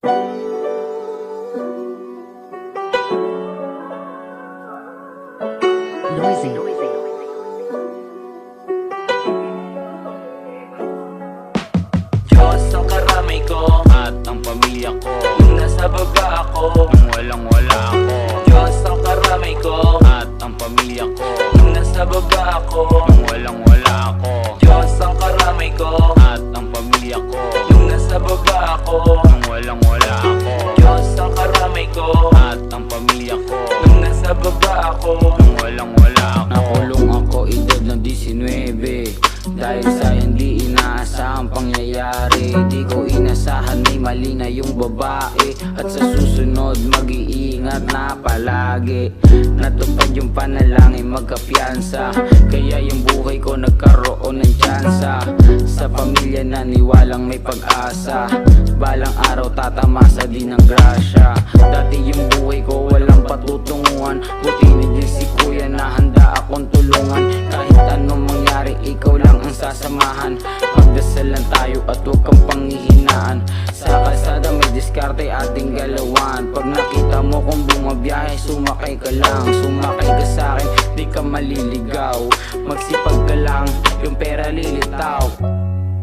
Noisy. Diyos ang karamay ko at ang pamilya ko. Nung nasa baba ako, nung walang wala ako. Diyos ang karamay ko at ang pamilya ko. Nung nasa baba ako, nung walang wala ako. Diyos ang karamay ko at ang pamilya ko. Nung nasa baba ako, nung walang wala ako. Diyos ang karamay ko at ang pamilya ko. Nung nasa baba ako, nung walang wala ako. Nakulong ako edad ng 19 dahil sa hindi inaasahang pangyayari. Di ko inasahan may mali na yung babae, at sa susunod mag-iingat na palagi. Natupad yung panalangin magkapiyansa, kaya yung buhay ko nagkaroon ng tsansa. Sa pamilya naniwalang may pag-asa, balang araw tatamasa din ng grasya. Dati yung buhay ko walang patutunguhan, buti na din si kuya na handa akong tulungan. Kahit anong mangyari ikaw lang ang sasamahan. Magdasalan tayo at huwag kang panghihinaan. Sa kalsada may diskarte ating galawan. Pag nakita mo kung bumabiyahe, sumakay ka lang. Sumakay ka sa'kin, di ka maliligaw. Magsipag ka lang, yung pera lilitaw.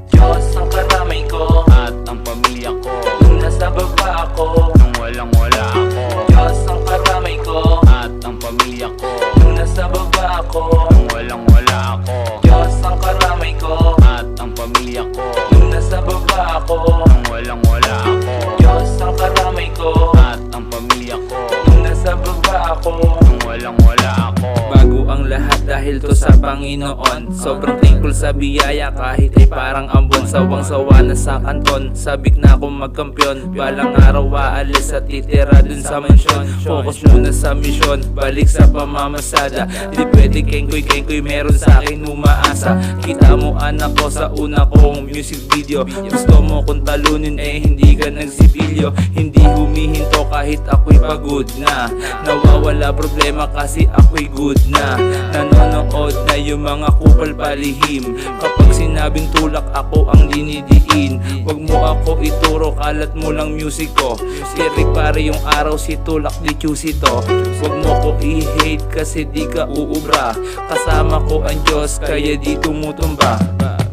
Diyos ang karamay ko at ang pamilya ko. Nung nasa baba ako, nung walang wala ako. Diyos ang karamay ko at ang pamilya ko. Nung nasa baba ako, nung walang wala ako. Diyos ang karamay ko at ang pamilya ko. Nung nasa baba ako, nung walang wala ako. Diyos ang karamay ko at ang pamilya ko. Nung nasa baba ako, nung walang wala ako. Bago ang lahat dahil to sa Panginoon. Sobrang thankful sa biyaya kahit ay parang ambon. Sawang-sawa na sa kanton, sabik na akong magkampiyon. Balang araw aalis at titira dun sa mansyon. Focus muna sa misyon, balik sa pamamasada. Di pwede kengkoy-kengkoy, meron sa akin umaasa. Kita mo anak ko sa una kong music video. Gusto mo kung talunin eh hindi ka nagsipilyo. Hindi humihinto kahit ako'y pagod na. Nawawala problema kasi ako'y good na. Nanonood na yung mga kupal palihim. Kapag sinabing tulak ako ang dinidiin. Wag mo ako ituro, kalat mo lang music ko. Tirik pare yung araw, si tulak di choosy to. Wag mo ko i-hate kasi di ka uubra. Kasama ko ang Diyos kaya di tumutumba.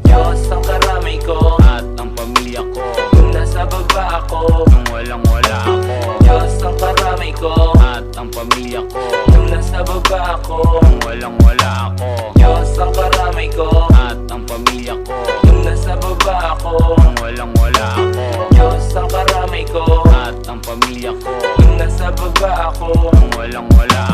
Diyos ang karamay ko at ang pamilya ko. Nung nasa baba ako, nung walang wala ako. Diyos ang karamay ko at ang pamilya ko. Nung nasa baba ako, nung walang wala ako. Diyos ang karamay ko at ang pamilya ko. Nung nasa baba ako, nung walang wala ako. Diyos ang karamay ko at ang pamilya ko. Nung nasa baba ako, nung walang wala ako.